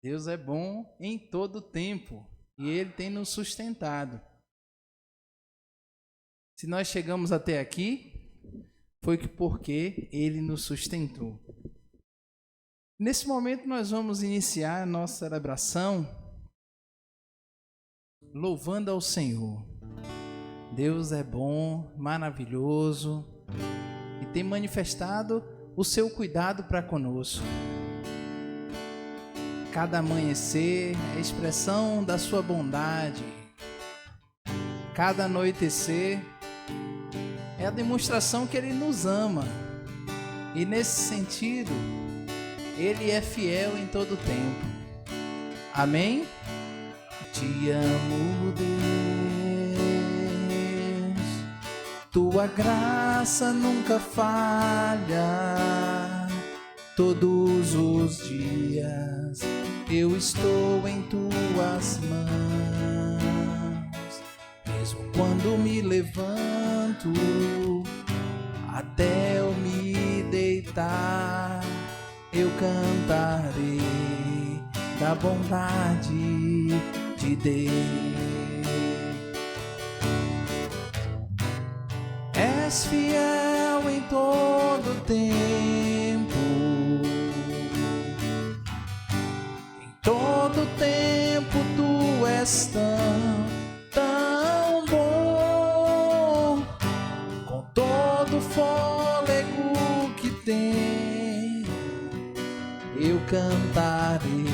Deus é bom em todo tempo e Ele tem nos sustentado. Se nós chegamos até aqui, foi porque Ele nos sustentou. Nesse momento nós vamos iniciar a nossa celebração louvando ao Senhor. Deus é bom, maravilhoso e tem manifestado o seu cuidado para conosco. Cada amanhecer é a expressão da sua bondade. Cada anoitecer é a demonstração que Ele nos ama. E nesse sentido, Ele é fiel em todo tempo. Amém? Te amo, Deus. Tua graça nunca falha. Todos os dias eu estou em tuas mãos. Mesmo quando me levanto até eu me deitar, eu cantarei da bondade de Deus. És fiel em todo tempo. Todo tempo tu és tão bom. Com todo fôlego que tenho, eu cantarei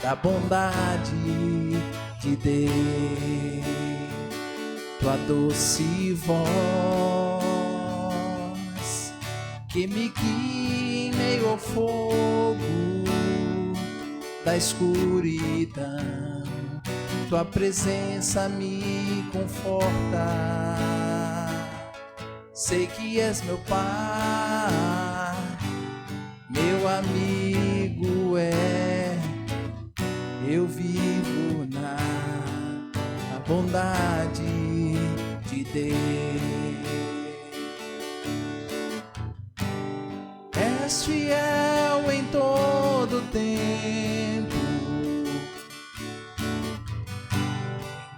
da bondade de Deus. Tua doce voz que me guia em meio ao fogo da escuridão, tua presença me conforta. Sei que és meu Pai, meu amigo eu vivo na bondade de Deus. És fiel em todo tempo.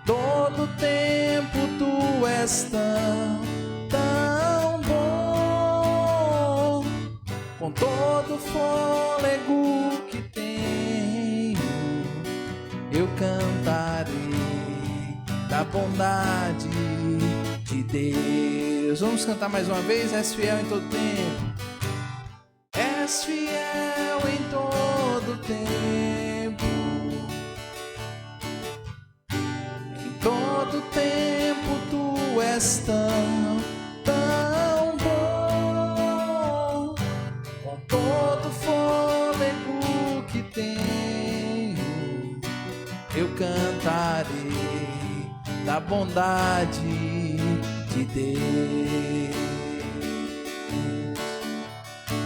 Todo tempo tu és tão bom. Com todo fôlego que tenho, eu cantarei da bondade de Deus. Vamos cantar mais uma vez? És fiel em todo tempo. És fiel em todo tempo. Em todo tempo tu és tão bom. Com todo fôlego que tenho, eu cantarei da bondade de Deus.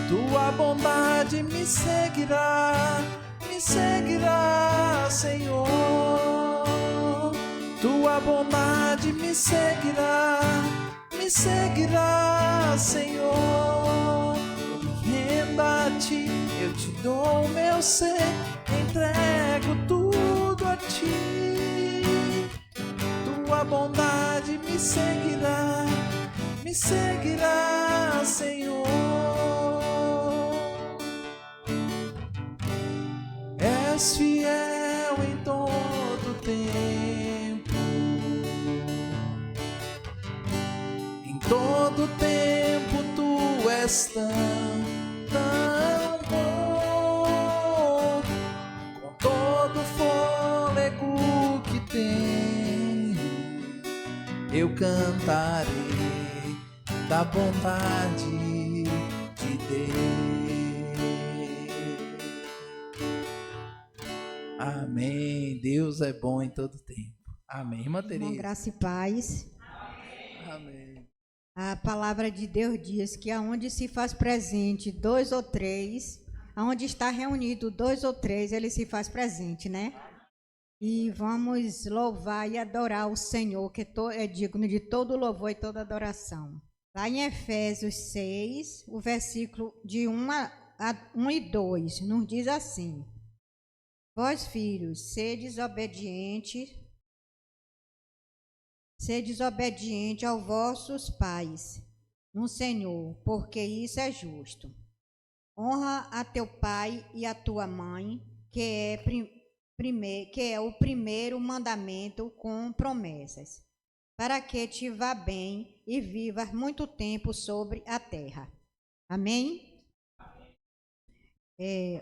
Tua bondade me seguirá, Senhor. Tua bondade me seguirá, Senhor. Eu me rendo a ti, eu te dou o meu ser, entrego tudo a ti. Tua bondade me seguirá, Senhor. És fiel em todo tempo. Em todo tempo tu és tão bom. Com todo fôlego que tenho, eu cantarei da bondade de Deus. Amém. Deus é bom em todo tempo. Amém. Irmã Tereza. Com graça e paz. Amém. A palavra de Deus diz que aonde se faz presente dois ou três, aonde está reunido dois ou três, ele se faz presente, né? E vamos louvar e adorar o Senhor, que é digno de todo louvor e toda adoração. Lá em Efésios 6, o versículo de 1 e 2, nos diz assim: Vós, filhos, sedes obedientes aos vossos pais no Senhor, porque isso é justo. Honra a teu pai e a tua mãe, que é o primeiro mandamento com promessas, para que te vá bem e vivas muito tempo sobre a terra. Amém?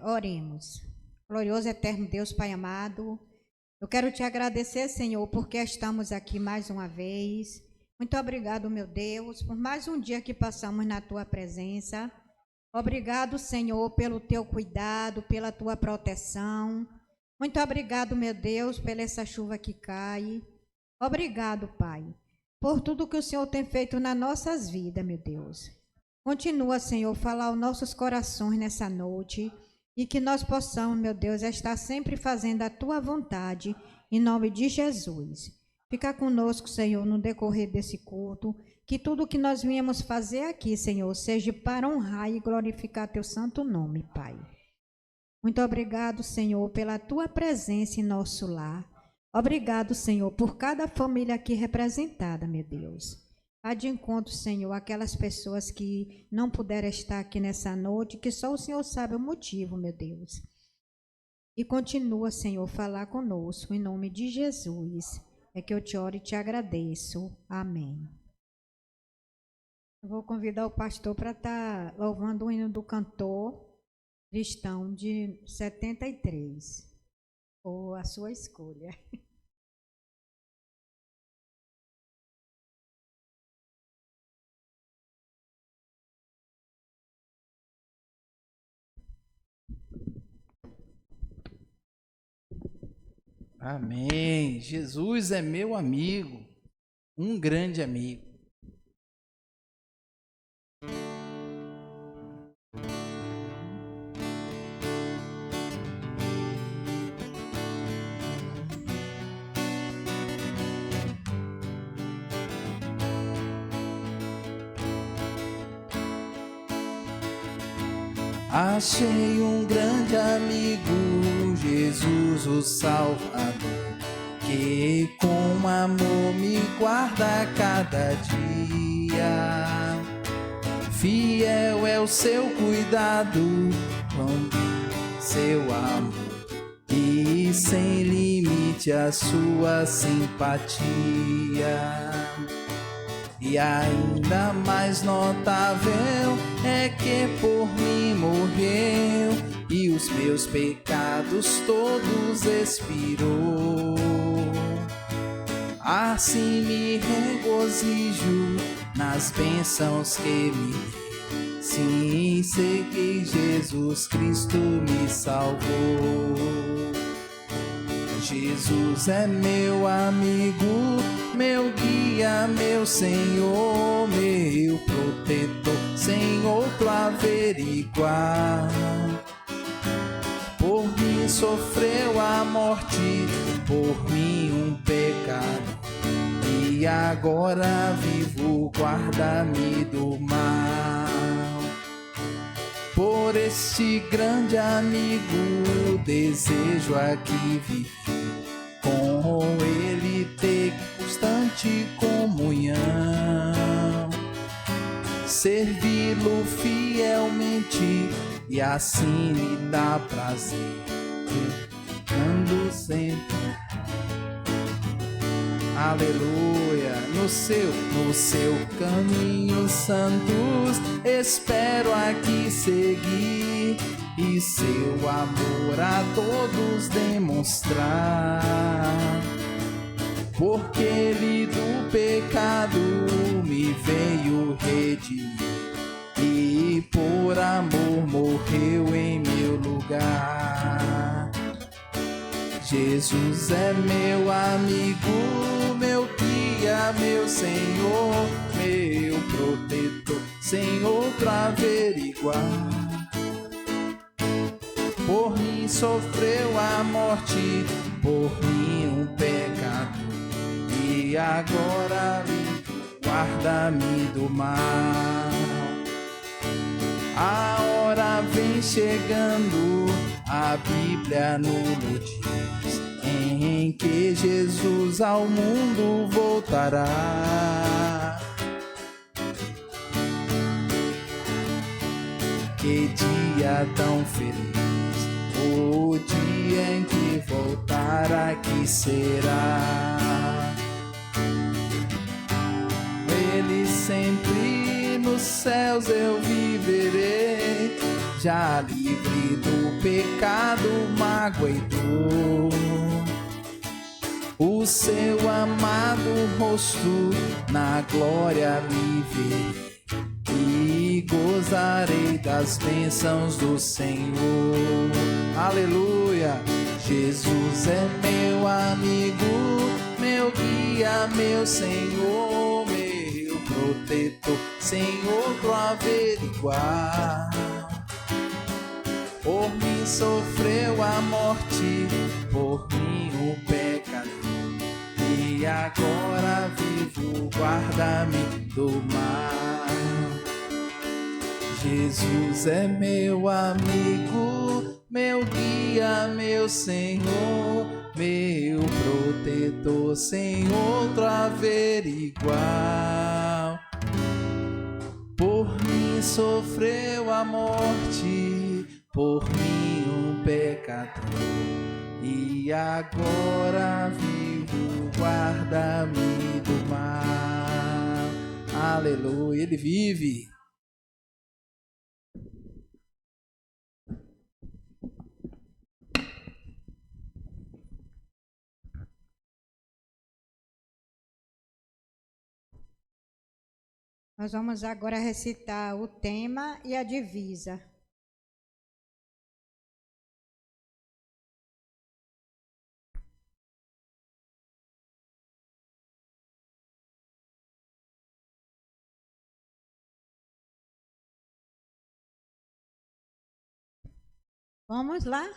Oremos. Glorioso eterno Deus, Pai amado, eu quero te agradecer, Senhor, porque estamos aqui mais uma vez. Muito obrigado, meu Deus, por mais um dia que passamos na tua presença. Obrigado, Senhor, pelo teu cuidado, pela tua proteção. Muito obrigado, meu Deus, pela essa chuva que cai. Obrigado, Pai, por tudo que o Senhor tem feito nas nossas vidas, meu Deus. Continua, Senhor, a falar aos nossos corações nessa noite e que nós possamos, meu Deus, estar sempre fazendo a tua vontade, em nome de Jesus. Fica conosco, Senhor, no decorrer desse culto, que tudo que nós viemos fazer aqui, Senhor, seja para honrar e glorificar teu santo nome, Pai. Muito obrigado, Senhor, pela tua presença em nosso lar. Obrigado, Senhor, por cada família aqui representada, meu Deus. Vá de encontro, Senhor, aquelas pessoas que não puderam estar aqui nessa noite, que só o Senhor sabe o motivo, meu Deus. E continua, Senhor, a falar conosco, em nome de Jesus. É que eu te oro e te agradeço. Amém. Eu vou convidar o pastor para estar louvando o hino do cantor cristão de 73, ou a sua escolha. Amém. Jesus é meu amigo, um grande amigo. Achei um grande amigo, Jesus o Salvador, que com amor me guarda a cada dia. Fiel é o seu cuidado, com seu amor, e sem limite a sua simpatia. E ainda mais notável é que por mim morreu e os meus pecados todos expirou. Assim me regozijo nas bênçãos que me deu. Sim, sei que Jesus Cristo me salvou. Jesus é meu amigo, meu guia, meu Senhor, meu protetor, sem outro averiguar. Por mim sofreu a morte, por mim um pecado, e agora vivo, guarda-me do mal. Por este grande amigo desejo aqui viver, com ele ter constante comunhão, servi-lo fielmente e assim lhe dá prazer, ando sempre, aleluia, no seu caminho santos, espero aqui seguir e seu amor a todos demonstrar, porque ele do pecado me veio redimir e por amor morreu em meu lugar. Jesus é meu amigo, meu guia, meu Senhor, meu protetor, sem outro averiguar. Por mim sofreu a morte, por mim um pecado, e agora guarda-me do mal. A hora vem chegando, a Bíblia no dia em que Jesus ao mundo voltará. Que dia tão feliz, o dia em que voltar aqui será. Ele sempre nos céus eu viverei, já livre do pecado, mágoa e dor. O seu amado rosto na glória me verei e gozarei das bênçãos do Senhor. Aleluia! Jesus é meu amigo, meu guia, meu Senhor, meu protetor, sem outro averiguar. Por mim sofreu a morte, por mim o pecado, e agora vivo, guarda-me do mal. Jesus é meu amigo, meu guia, meu Senhor, meu protetor, sem outro averiguar. Por mim sofreu a morte, por mim um pecador, e agora vivo, guarda-me do mal. Aleluia, ele vive. Nós vamos agora recitar o tema e a divisa. Vamos lá?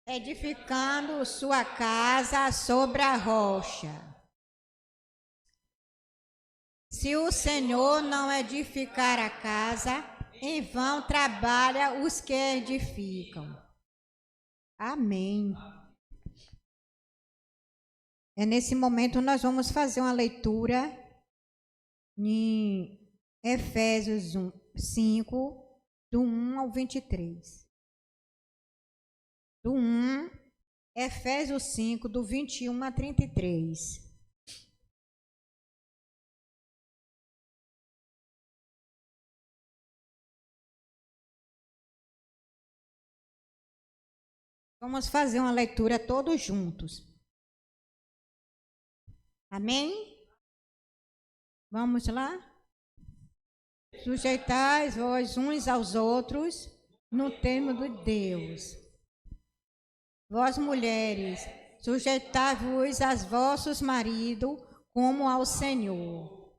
Edificando sua casa sobre a rocha. Se o Senhor não edificar a casa, em vão trabalha os que edificam. Amém. Nesse momento nós vamos fazer uma leitura em Efésios 5, do 1 ao 23. Efésios 5, do 21 a 33. Vamos fazer uma leitura todos juntos. Amém? Vamos lá? Sujeitais vós uns aos outros no termo de Deus. Vós mulheres, sujeitai-vos aos vossos maridos como ao Senhor.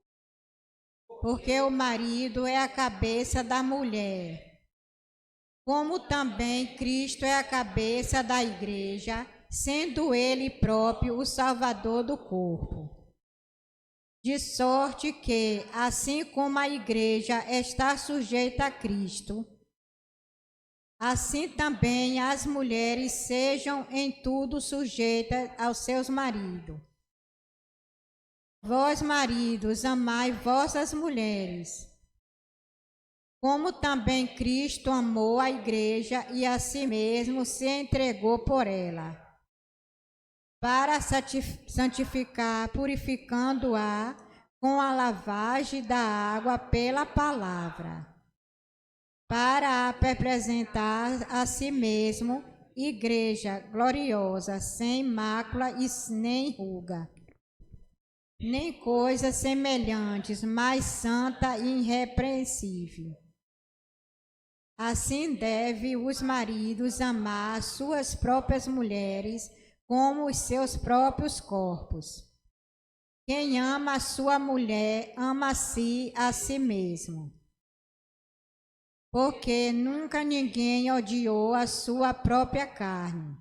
Porque o marido é a cabeça da mulher, como também Cristo é a cabeça da igreja, sendo ele próprio o Salvador do corpo. De sorte que, assim como a igreja está sujeita a Cristo, assim também as mulheres sejam em tudo sujeitas aos seus maridos. Vós, maridos, amai vossas mulheres, como também Cristo amou a igreja e a si mesmo se entregou por ela, para santificar, purificando-a com a lavagem da água pela palavra, para a apresentar a si mesmo igreja gloriosa, sem mácula e nem ruga, nem coisas semelhantes, mas santa e irrepreensível. Assim deve os maridos amar suas próprias mulheres como os seus próprios corpos. Quem ama a sua mulher, ama a si mesmo. Porque nunca ninguém odiou a sua própria carne.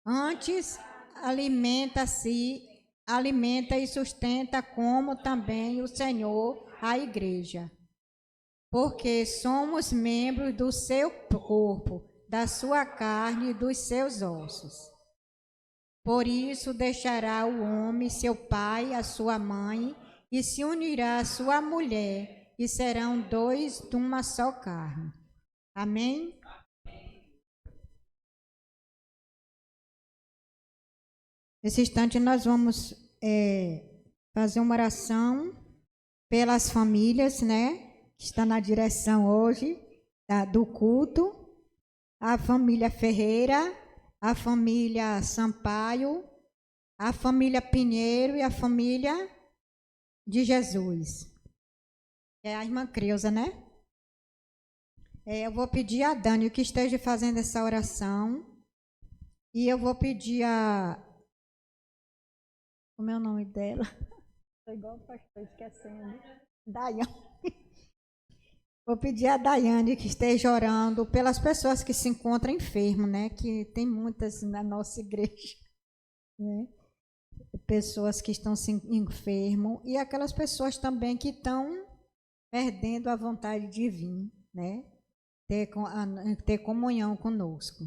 Antes, alimenta e sustenta, como também o Senhor a igreja. Porque somos membros do seu corpo, da sua carne e dos seus ossos. Por isso deixará o homem seu pai, a sua mãe, e se unirá à sua mulher, e serão dois de uma só carne. Amém? Nesse instante nós vamos fazer uma oração pelas famílias, né? Que está na direção hoje do culto. A família Ferreira, a família Sampaio, a família Pinheiro e a família de Jesus. É a irmã Creuza, né? Eu vou pedir a Dani que esteja fazendo essa oração. E eu vou pedir como é o nome dela? Estou igual o pastor, esquecendo. Daiane. Vou pedir a Daiane que esteja orando pelas pessoas que se encontram enfermas, né? Que tem muitas na nossa igreja, né? Pessoas que estão se enfermas e aquelas pessoas também que estão perdendo a vontade de vir, né? Ter comunhão conosco.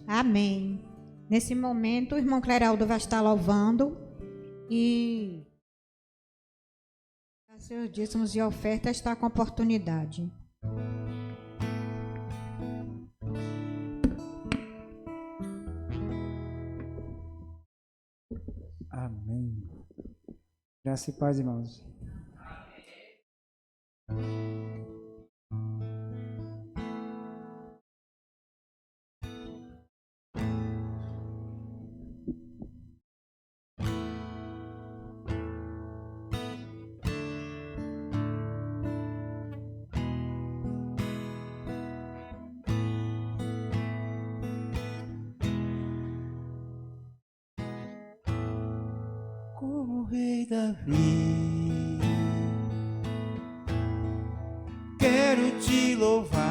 Amém. Nesse momento, o irmão Cleraldo vai estar louvando e seus dízimos e oferta está com oportunidade. Amém. Graça e paz, irmãos. Como rei Davi, quero te louvar.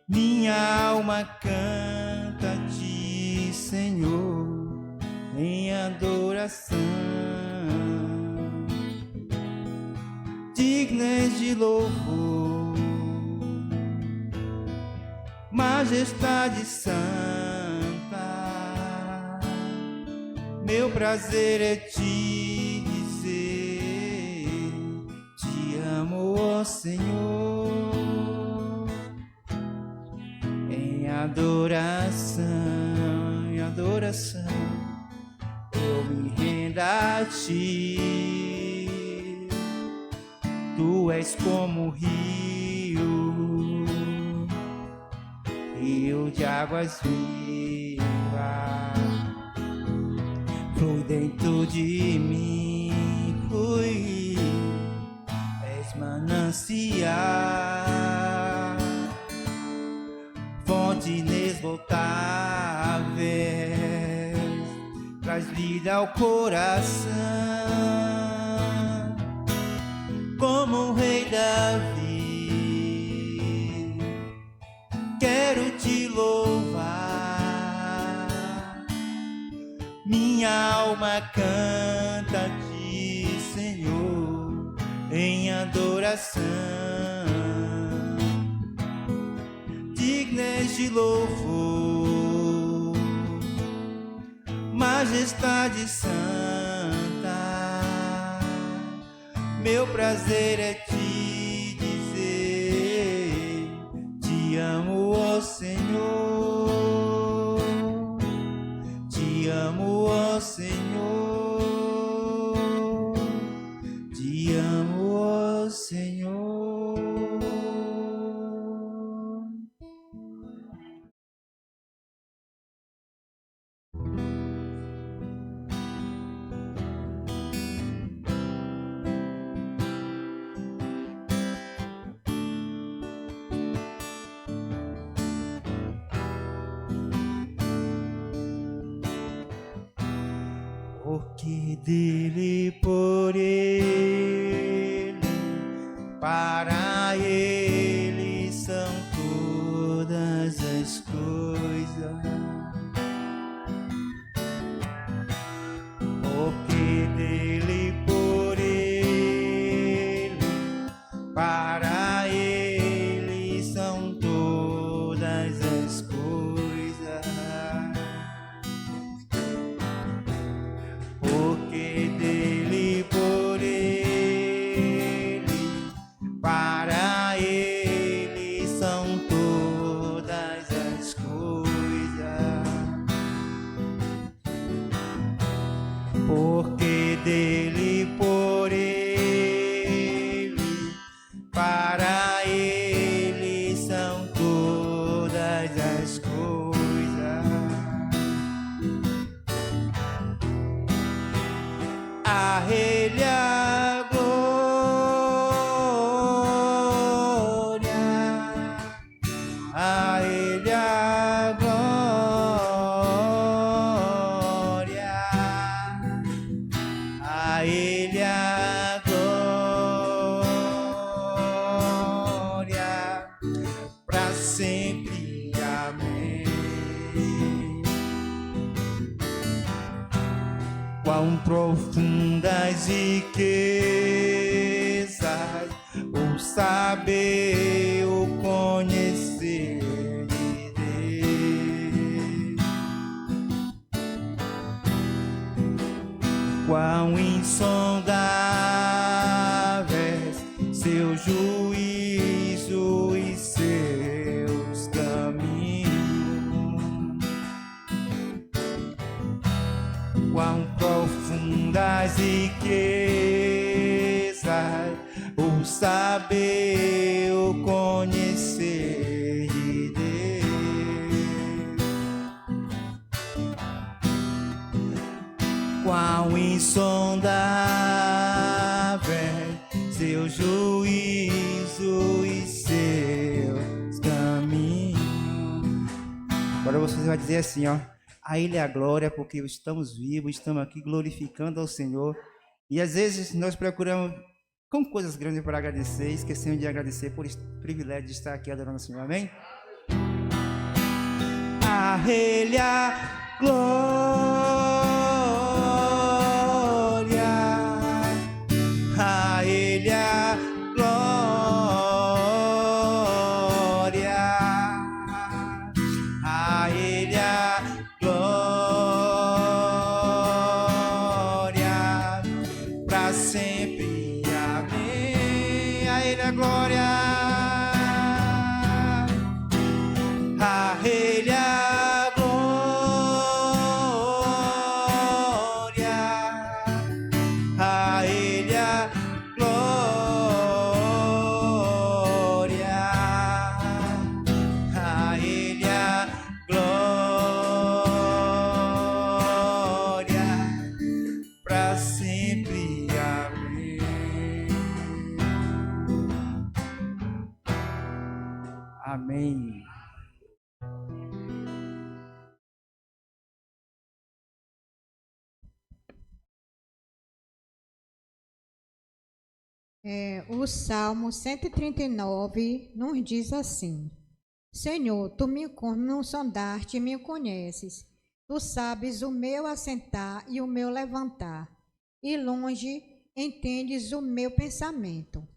Minha alma canta a ti, Senhor, em adoração. Dignas de louvor, majestade santa. Meu prazer é te dizer, te amo, ó Senhor, em adoração, eu me rendo a ti. Tu és como rio de águas vivas, flui dentro de mim, flui, és manancial, fonte inesgotável, traz vida ao coração, como um rei Davi, quero te louvar. Minha alma canta a ti, Senhor, em adoração. Dignas de louvor, majestade santa. Meu prazer é te dizer, porque dele, por ele, para ele são todas as coisas. Porque dele, por ele, para ele são todas as coisas. Porque dele, por ele, para ele são todas as coisas. Porque dele, por ele, para ele são todas as coisas. A ele a glória, a ele a glória, a ele a glória, para sempre. Amém. Quão profundas riquezas o saber, o conhecer de Deus. Quão insondáveis seu juízo e seus caminhos. Quão profundas riquezas o saber, o conhecer de Deus. Quão insondável seu juízo e seus caminhos. Agora você vai dizer assim, ó: a ele a glória, porque estamos vivos, estamos aqui glorificando ao Senhor. E às vezes nós procuramos com coisas grandes para agradecer, esquecemos de agradecer por esse privilégio de estar aqui adorando o Senhor. Amém? A ele a glória, a ele a glória, a ele a glória, para sempre. Amém. A ele a glória, a ele a glória, a ele a glória, a ele a glória, para sempre. Amém. Amém. O Salmo 139 nos diz assim: Senhor, tu me sondaste e me conheces. Tu sabes o meu assentar e o meu levantar, e longe entendes o meu pensamento.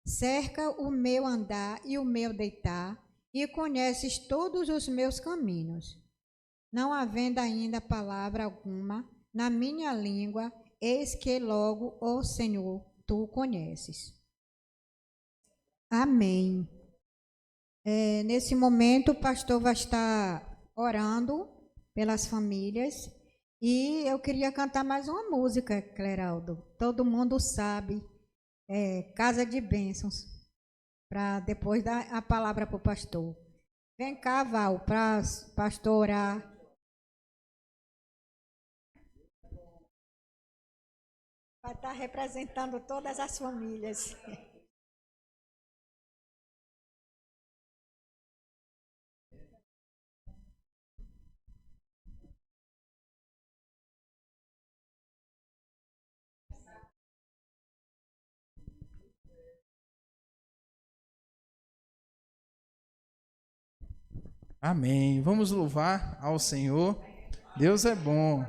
Cerca o meu andar e o meu deitar, e conheces todos os meus caminhos. Não havendo ainda palavra alguma na minha língua, eis que logo, ó Senhor, tu o conheces. Amém. Nesse momento, o pastor vai estar orando pelas famílias. E eu queria cantar mais uma música, Cleraldo. Todo mundo sabe, Casa de Bênçãos, para depois dar a palavra para o pastor. Vem cá, Val, para o pastor orar. Vai estar representando todas as famílias. Amém. Vamos louvar ao Senhor. Deus é bom.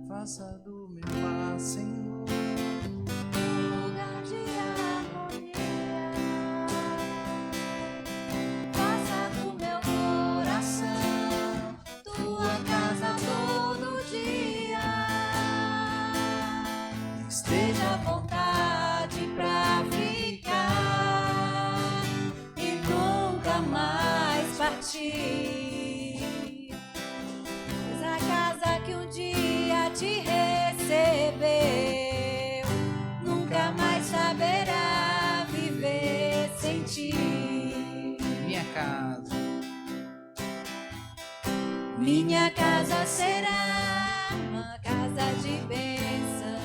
Faça do meu lar, Senhor, lugar de harmonia. Faça do meu coração tua casa todo dia. Esteja à vontade pra ficar e nunca mais partir. Pois a casa que um dia te recebeu nunca mais saberá viver sem ti. minha casa. Minha casa será uma casa de bênção.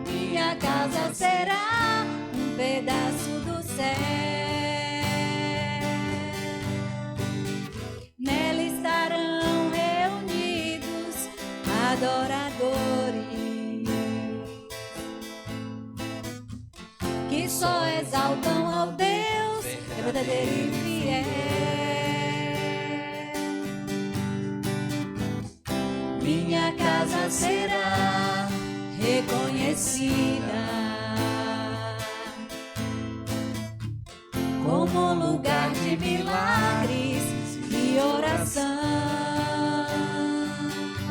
Minha casa será um pedaço do céu. Nela estarão reunidos adoradores que só exaltam ao Deus verdadeiro e fiel. Minha casa será reconhecida como lugar de milagres e oração,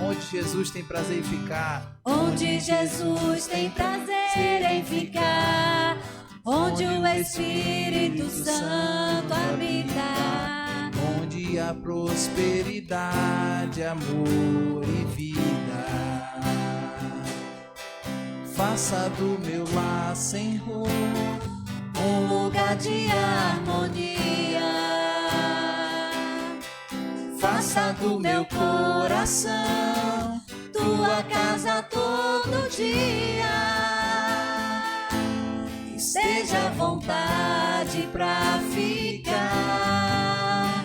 Onde Jesus tem prazer em ficar. onde Jesus tem prazer em ficar, onde o Espírito Santo habita, Onde há prosperidade, amor e vida. Faça do meu lar, Senhor, um lugar de harmonia. Faça do meu coração tua casa todo dia. Esteja à vontade pra ficar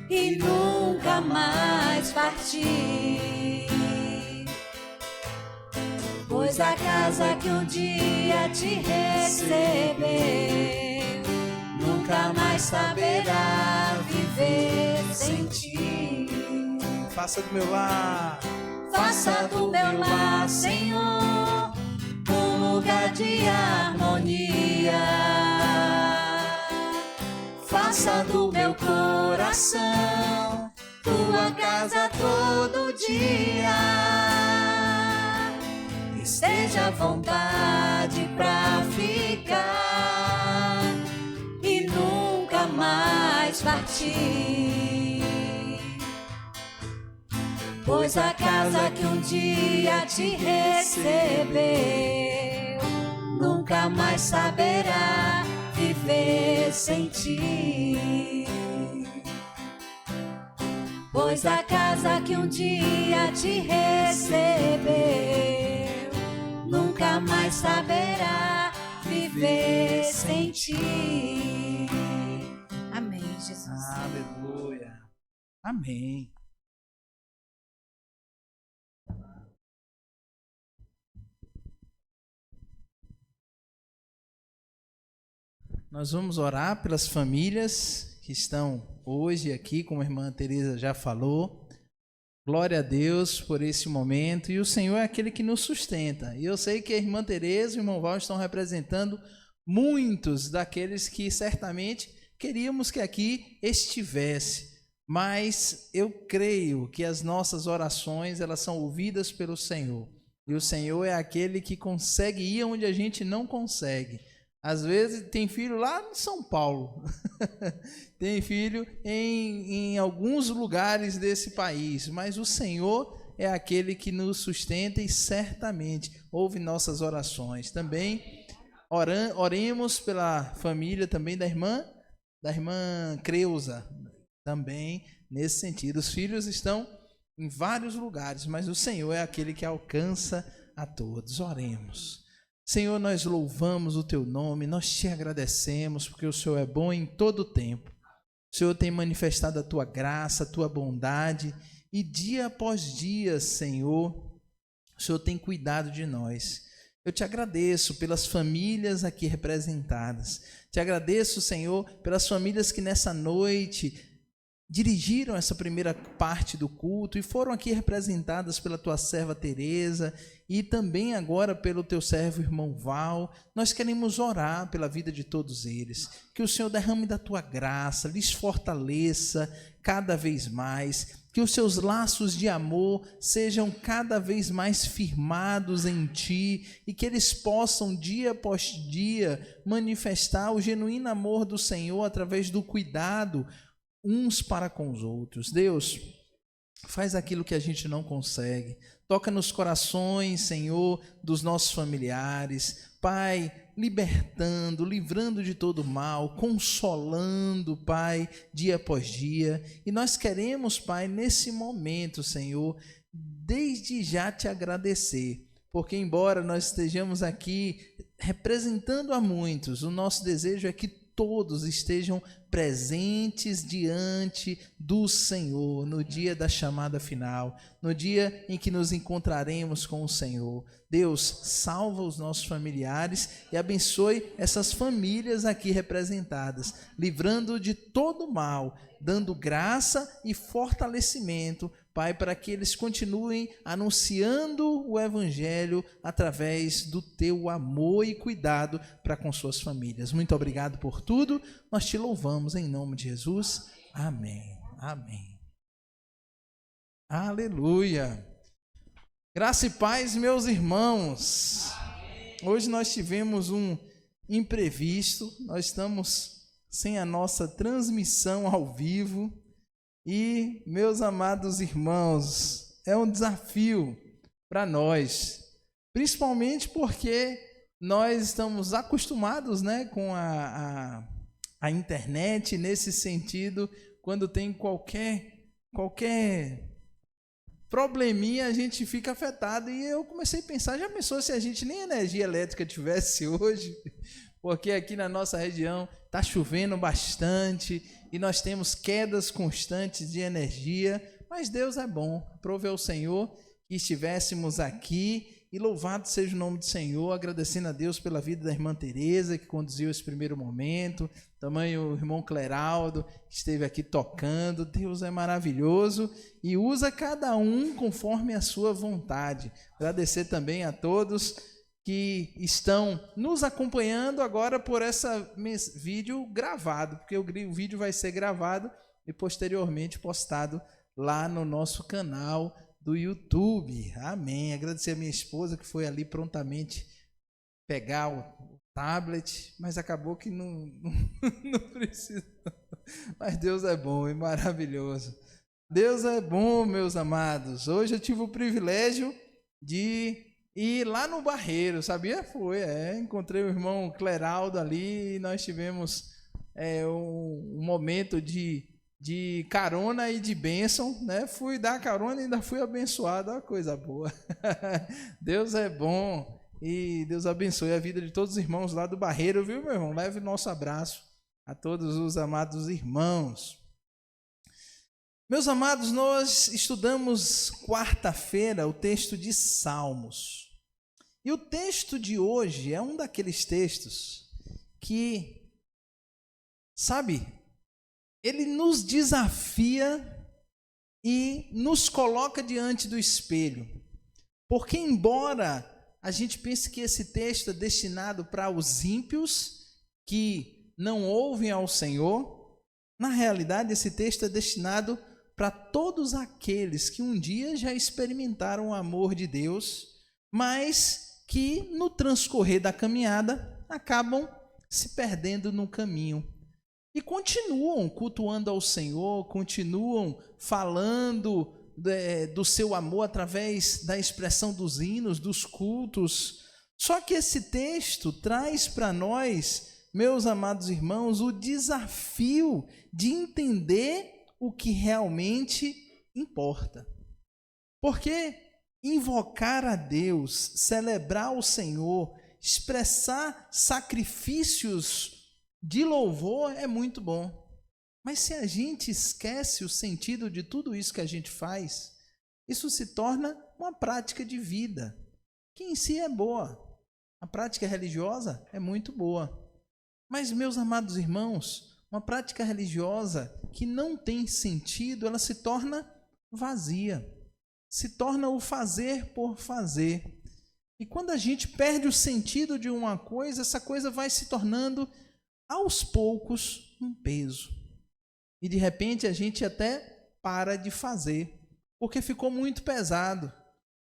e nunca mais partir. Pois a casa que um dia te recebeu nunca mais saberá viver sem ti. faça do meu lar. Faça do meu lar, Senhor, um lugar de harmonia. Faça do meu coração tua casa todo dia. Esteja à vontade pra ficar e nunca mais partir. Pois a casa que um dia te recebeu nunca mais saberá viver sem ti. Pois a casa que um dia te recebeu nunca mais saberá viver sem ti. Amém, Jesus. Aleluia. Amém. Nós vamos orar pelas famílias que estão hoje aqui, como a irmã Teresa já falou. Glória a Deus por esse momento. E o Senhor é aquele que nos sustenta. E eu sei que a irmã Teresa e o irmão Val estão representando muitos daqueles que certamente queríamos que aqui estivesse. Mas eu creio que as nossas orações, elas são ouvidas pelo Senhor. E o Senhor é aquele que consegue ir onde a gente não consegue. Às vezes tem filho lá em São Paulo, tem filho em alguns lugares desse país, mas o Senhor é aquele que nos sustenta e certamente ouve nossas orações. Também oremos pela família também da irmã Creuza, também nesse sentido. Os filhos estão em vários lugares, mas o Senhor é aquele que alcança a todos. Oremos. Senhor, nós louvamos o teu nome, nós te agradecemos, porque o Senhor é bom em todo o tempo. O Senhor tem manifestado a tua graça, a tua bondade, e dia após dia, Senhor, o Senhor tem cuidado de nós. Eu te agradeço pelas famílias aqui representadas. Te agradeço, Senhor, pelas famílias que nessa noite dirigiram essa primeira parte do culto e foram aqui representadas pela tua serva Teresa e também agora pelo teu servo irmão Val. Nós queremos orar pela vida de todos eles, que o Senhor derrame da tua graça, lhes fortaleça cada vez mais, que os seus laços de amor sejam cada vez mais firmados em ti e que eles possam dia após dia manifestar o genuíno amor do Senhor através do cuidado uns para com os outros. Deus, faz aquilo que a gente não consegue. Toca nos corações, Senhor, dos nossos familiares. Pai, libertando, livrando de todo mal, consolando, Pai, dia após dia. E nós queremos, Pai, nesse momento, Senhor, desde já te agradecer, porque embora nós estejamos aqui representando a muitos, o nosso desejo é que todos estejam presentes diante do Senhor no dia da chamada final, no dia em que nos encontraremos com o Senhor. Deus, salva os nossos familiares e abençoe essas famílias aqui representadas, livrando de todo mal, dando graça e fortalecimento, Pai, para que eles continuem anunciando o Evangelho através do teu amor e cuidado para com suas famílias. Muito obrigado por tudo, nós te louvamos em nome de Jesus. Amém. Amém. Aleluia. Graça e paz, meus irmãos. Hoje nós tivemos um imprevisto, nós estamos sem a nossa transmissão ao vivo. E, meus amados irmãos, é um desafio para nós, principalmente porque nós estamos acostumados, né, com a internet nesse sentido. Quando tem qualquer probleminha, a gente fica afetado. E eu comecei a pensar, já pensou se a gente nem energia elétrica tivesse hoje? Porque aqui na nossa região está chovendo bastante e nós temos quedas constantes de energia, mas Deus é bom. Aprove ao Senhor que estivéssemos aqui e louvado seja o nome do Senhor, agradecendo a Deus pela vida da irmã Teresa, que conduziu esse primeiro momento, também o irmão Cleraldo, que esteve aqui tocando. Deus é maravilhoso e usa cada um conforme a sua vontade. Agradecer também a todos que estão nos acompanhando agora por esse vídeo gravado, porque o vídeo vai ser gravado e posteriormente postado lá no nosso canal do YouTube. Amém. Agradecer a minha esposa que foi ali prontamente pegar o tablet, mas acabou que não precisa. Mas Deus é bom e maravilhoso. Deus é bom, meus amados. Hoje eu tive o privilégio de ir lá no Barreiro, sabia? Encontrei o irmão Cleraldo ali e nós tivemos um momento de carona e de bênção, né? Fui dar carona e ainda fui abençoado, uma coisa boa. Deus é bom e Deus abençoe a vida de todos os irmãos lá do Barreiro, viu, meu irmão? Leve nosso abraço a todos os amados irmãos. Meus amados, nós estudamos quarta-feira o texto de Salmos. E o texto de hoje é um daqueles textos que, sabe, ele nos desafia e nos coloca diante do espelho. Porque embora a gente pense que esse texto é destinado para os ímpios que não ouvem ao Senhor, na realidade esse texto é destinado para todos aqueles que um dia já experimentaram o amor de Deus, mas que no transcorrer da caminhada acabam se perdendo no caminho e continuam cultuando ao Senhor, continuam falando do seu amor através da expressão dos hinos, dos cultos. Só que esse texto traz para nós, meus amados irmãos, o desafio de entender o que realmente importa. Porque invocar a Deus, celebrar o Senhor, expressar sacrifícios de louvor é muito bom. Mas se a gente esquece o sentido de tudo isso que a gente faz, isso se torna uma prática de vida, que em si é boa. A prática religiosa é muito boa. Mas, meus amados irmãos, uma prática religiosa que não tem sentido, ela se torna vazia. Se torna o fazer por fazer. E quando a gente perde o sentido de uma coisa, essa coisa vai se tornando, aos poucos, um peso. E de repente a gente até para de fazer, porque ficou muito pesado.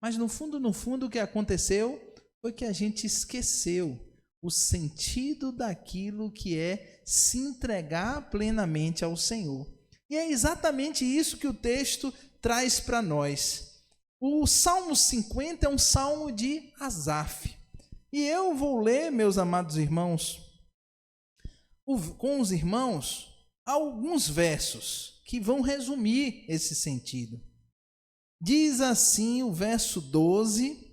Mas no fundo, o que aconteceu foi que a gente esqueceu o sentido daquilo que é se entregar plenamente ao Senhor. E é exatamente isso que o texto traz para nós. O Salmo 50 é um salmo de Asaf. E eu vou ler, meus amados irmãos, com os irmãos, alguns versos que vão resumir esse sentido. Diz assim o verso 12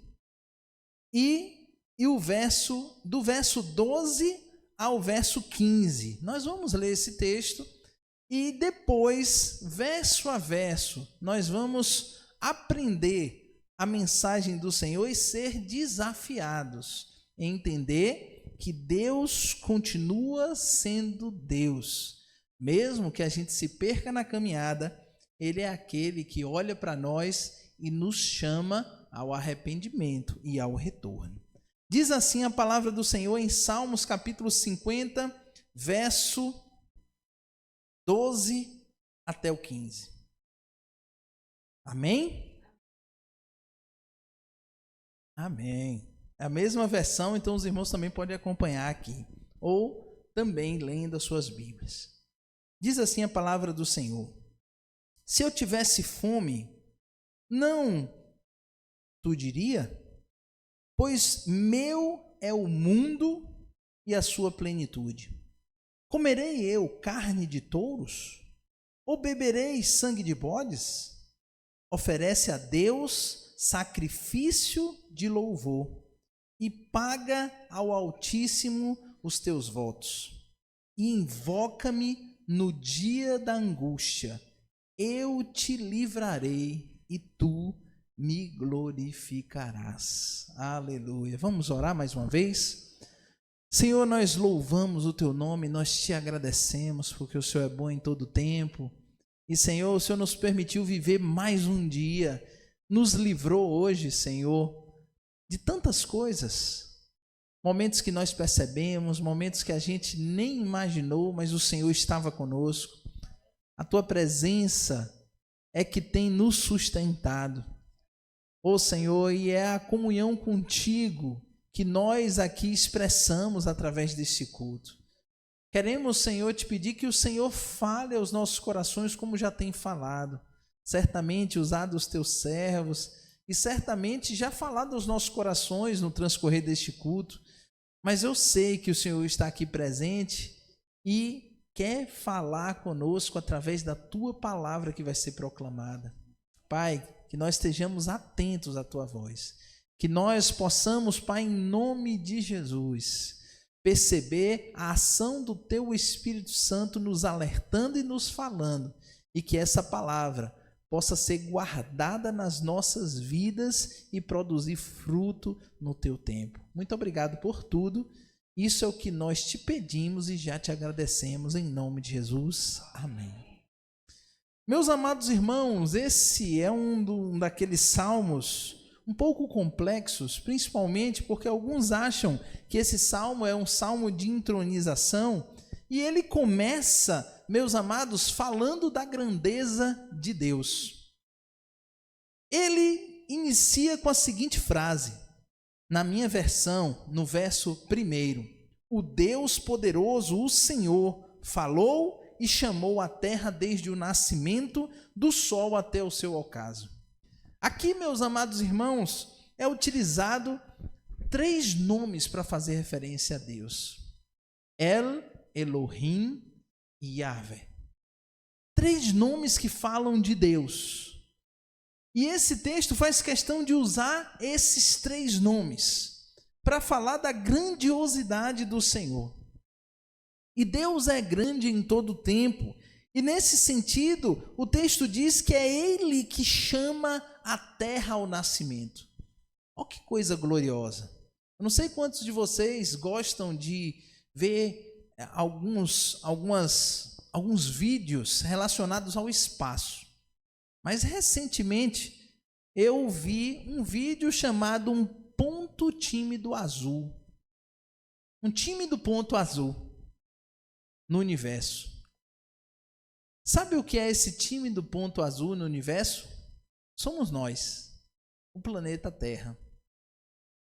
e o verso, do verso 12 ao verso 15. Nós vamos ler esse texto e depois, verso a verso, nós vamos aprender a mensagem do Senhor e ser desafiados em entender que Deus continua sendo Deus. Mesmo que a gente se perca na caminhada, Ele é aquele que olha para nós e nos chama ao arrependimento e ao retorno. Diz assim a palavra do Senhor em Salmos capítulo 50, verso 12 até o 15. Amém? Amém. É a mesma versão, então os irmãos também podem acompanhar aqui, ou também lendo as suas Bíblias. Diz assim a palavra do Senhor: se eu tivesse fome, não tu diria? Pois meu é o mundo e a sua plenitude. Comerei eu carne de touros? Ou beberei sangue de bodes? Oferece a Deus sacrifício de louvor e paga ao Altíssimo os teus votos. E invoca-me no dia da angústia, eu te livrarei e tu me glorificarás. Aleluia. Vamos orar mais uma vez? Senhor, nós louvamos o teu nome, nós te agradecemos porque o Senhor é bom em todo tempo. E Senhor, o Senhor nos permitiu viver mais um dia, nos livrou hoje, Senhor, de tantas coisas. Momentos que nós percebemos, momentos que a gente nem imaginou, mas o Senhor estava conosco. A tua presença é que tem nos sustentado. Ó Senhor, e é a comunhão contigo que nós aqui expressamos através desse culto. Queremos, Senhor, te pedir que o Senhor fale aos nossos corações como já tem falado. Certamente usado os teus servos e certamente já falado aos nossos corações no transcorrer deste culto. Mas eu sei que o Senhor está aqui presente e quer falar conosco através da tua palavra que vai ser proclamada. Pai, que nós estejamos atentos à tua voz. Que nós possamos, Pai, em nome de Jesus, perceber a ação do teu Espírito Santo nos alertando e nos falando. E que essa palavra possa ser guardada nas nossas vidas e produzir fruto no teu tempo. Muito obrigado por tudo. Isso é o que nós te pedimos e já te agradecemos em nome de Jesus. Amém. Meus amados irmãos, esse é um daqueles salmos um pouco complexos, principalmente porque alguns acham que esse salmo é um salmo de entronização e ele começa, meus amados, falando da grandeza de Deus. Ele inicia com a seguinte frase, na minha versão, no verso 1: o Deus poderoso, o Senhor, falou e chamou a terra desde o nascimento do sol até o seu ocaso. Aqui, meus amados irmãos, é utilizado 3 nomes para fazer referência a Deus: El, Elohim e Yahvé. 3 nomes que falam de Deus. E esse texto faz questão de usar esses 3 nomes para falar da grandiosidade do Senhor. E Deus é grande em todo o tempo. E nesse sentido, o texto diz que é Ele que chama a terra ao nascimento. Olha que coisa gloriosa. Eu não sei quantos de vocês gostam de ver alguns vídeos relacionados ao espaço. Mas recentemente eu vi um vídeo chamado Um Ponto Tímido Azul. Um tímido ponto azul no universo. Sabe o que é esse tímido ponto azul no universo? Somos nós, o planeta Terra.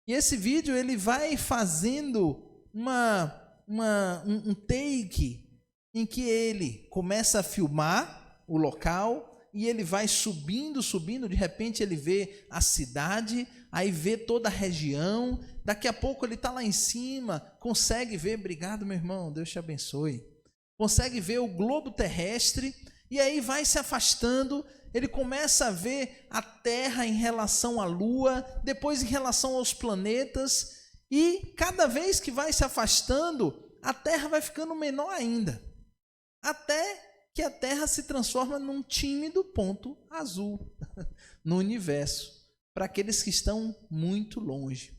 E esse vídeo ele vai fazendo um take em que ele começa a filmar o local e ele vai subindo, de repente ele vê a cidade, aí vê toda a região, daqui a pouco ele está lá em cima, consegue ver, obrigado meu irmão, Deus te abençoe, consegue ver o globo terrestre, e aí vai se afastando, ele começa a ver a Terra em relação à Lua, depois em relação aos planetas, e cada vez que vai se afastando, a Terra vai ficando menor ainda, até que a Terra se transforma num tímido ponto azul no universo, para aqueles que estão muito longe.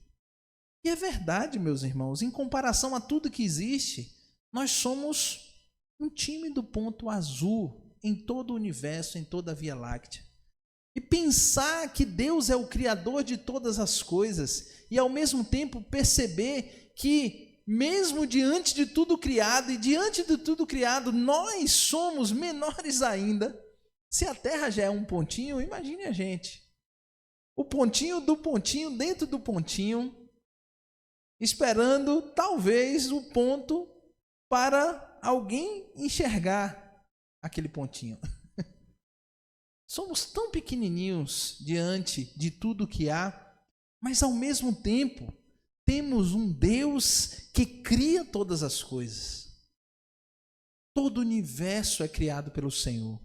E é verdade, meus irmãos, em comparação a tudo que existe, nós somos um tímido ponto azul em todo o universo, em toda a Via Láctea. E pensar que Deus é o Criador de todas as coisas e, ao mesmo tempo, perceber que, mesmo diante de tudo criado, e diante de tudo criado, nós somos menores ainda. Se a Terra já é um pontinho, imagine a gente. O pontinho do pontinho, dentro do pontinho, esperando, talvez, o ponto para alguém enxergar aquele pontinho. Somos tão pequenininhos diante de tudo que há, mas, ao mesmo tempo, temos um Deus que cria todas as coisas. Todo o universo é criado pelo Senhor.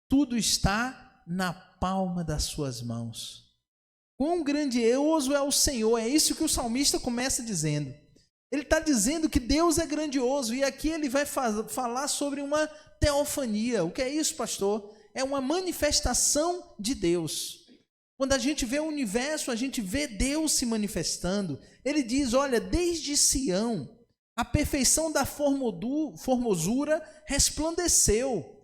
Tudo está na palma das suas mãos. Quão grandioso é o Senhor, é isso que o salmista começa dizendo. Ele está dizendo que Deus é grandioso, e aqui ele vai falar sobre uma teofania. O que é isso, pastor? É uma manifestação de Deus. Quando a gente vê o universo, a gente vê Deus se manifestando. Ele diz, olha, desde Sião, a perfeição da formosura resplandeceu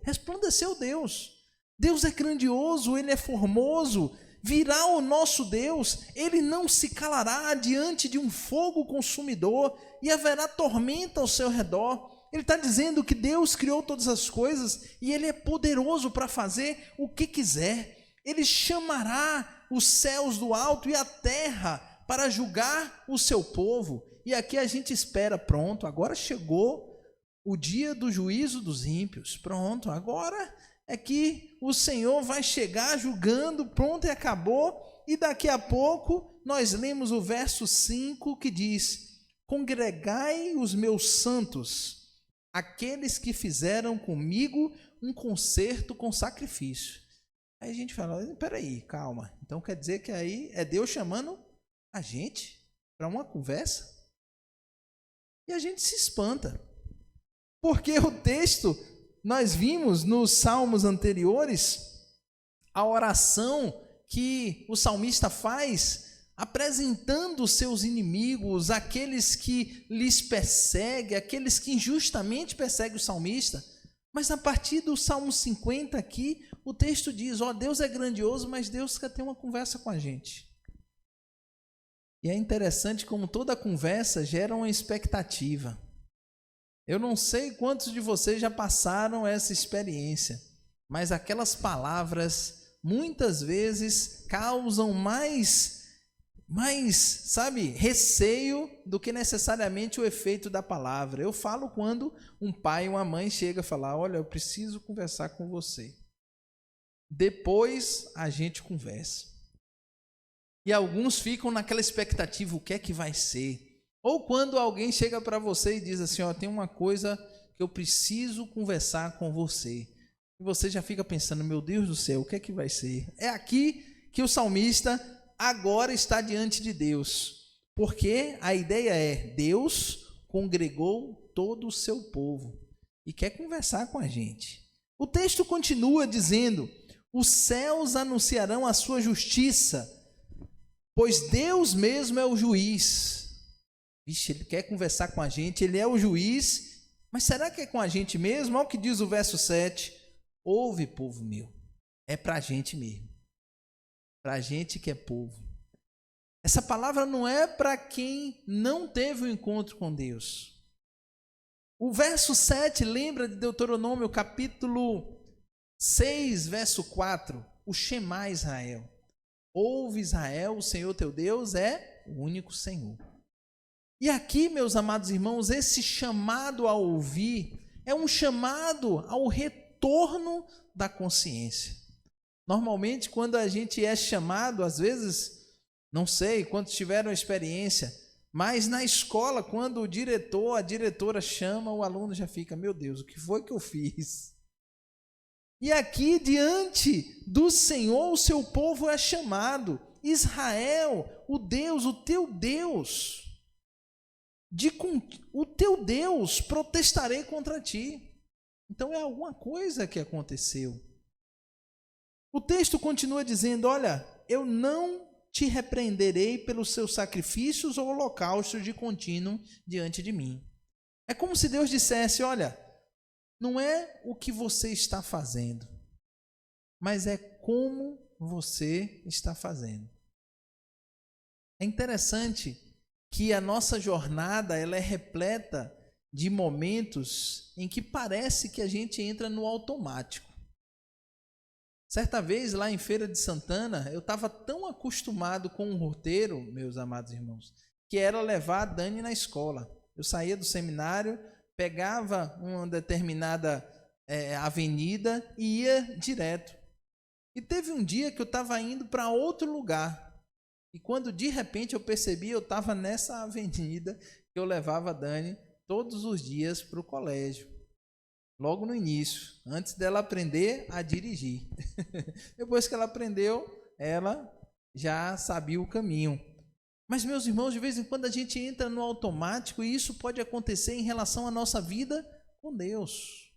Deus. Deus é grandioso, Ele é formoso, virá o nosso Deus, Ele não se calará diante de um fogo consumidor e haverá tormenta ao seu redor. Ele está dizendo que Deus criou todas as coisas e Ele é poderoso para fazer o que quiser. Ele chamará os céus do alto e a terra para julgar o seu povo. E aqui a gente espera, pronto, agora chegou o dia do juízo dos ímpios. Pronto, agora é que o Senhor vai chegar julgando, pronto, e acabou. E daqui a pouco nós lemos o verso 5 que diz: congregai os meus santos, aqueles que fizeram comigo um concerto com sacrifício. Aí a gente fala, peraí, calma, então quer dizer que aí é Deus chamando a gente para uma conversa? E a gente se espanta, porque o texto, nós vimos nos salmos anteriores, a oração que o salmista faz, apresentando os seus inimigos, aqueles que lhes perseguem, aqueles que injustamente perseguem o salmista. Mas a partir do Salmo 50 aqui, o texto diz, Deus é grandioso, mas Deus quer ter uma conversa com a gente. E é interessante como toda conversa gera uma expectativa. Eu não sei quantos de vocês já passaram essa experiência, mas aquelas palavras muitas vezes causam mais mais, sabe, receio do que necessariamente o efeito da palavra. Eu falo quando um pai ou uma mãe chega a falar: olha, eu preciso conversar com você. Depois a gente conversa. E alguns ficam naquela expectativa: o que é que vai ser? Ou quando alguém chega para você e diz assim: ó, tem uma coisa que eu preciso conversar com você. E você já fica pensando: meu Deus do céu, o que é que vai ser? É aqui que o salmista agora está diante de Deus, porque a ideia é: Deus congregou todo o seu povo e quer conversar com a gente. O texto continua dizendo: os céus anunciarão a sua justiça, pois Deus mesmo é o juiz. Vixe, ele quer conversar com a gente, ele é o juiz, mas será que é com a gente mesmo? Olha o que diz o verso 7: ouve, povo meu. É para a gente mesmo, para a gente que é povo. Essa palavra não é para quem não teve um encontro com Deus. O verso 7 lembra de Deuteronômio capítulo 6, verso 4, o Shema Israel. Ouve, Israel, o Senhor teu Deus é o único Senhor. E aqui, meus amados irmãos, esse chamado a ouvir é um chamado ao retorno da consciência. Normalmente, quando a gente é chamado, às vezes, não sei quantos tiveram experiência, mas na escola, quando o diretor, a diretora chama, o aluno já fica: meu Deus, o que foi que eu fiz? E aqui, diante do Senhor, o seu povo é chamado. Israel, o Deus, o teu Deus, o teu Deus, protestarei contra ti. Então é alguma coisa que aconteceu. O texto continua dizendo: olha, eu não te repreenderei pelos seus sacrifícios ou holocaustos de contínuo diante de mim. É como se Deus dissesse: olha, não é o que você está fazendo, mas é como você está fazendo. É interessante que a nossa jornada ela é repleta de momentos em que parece que a gente entra no automático. Certa vez, lá em Feira de Santana, eu estava tão acostumado com um roteiro, meus amados irmãos, que era levar a Dani na escola. Eu saía do seminário, pegava uma determinada avenida e ia direto. E teve um dia que eu estava indo para outro lugar. E quando de repente eu percebi, eu estava nessa avenida que eu levava a Dani todos os dias para o colégio. Logo no início, antes dela aprender a dirigir. Depois que ela aprendeu, ela já sabia o caminho. Mas, meus irmãos, de vez em quando a gente entra no automático e isso pode acontecer em relação à nossa vida com Deus.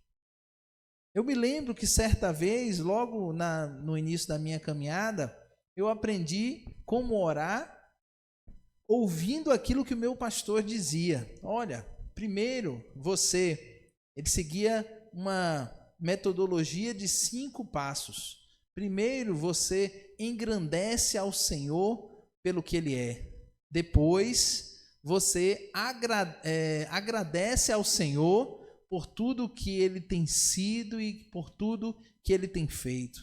Eu me lembro que certa vez, logo no início da minha caminhada, eu aprendi como orar ouvindo aquilo que o meu pastor dizia. Olha, primeiro ele seguia uma metodologia de 5 passos. Primeiro, você engrandece ao Senhor pelo que Ele é. Depois, você agradece ao Senhor por tudo que Ele tem sido e por tudo que Ele tem feito.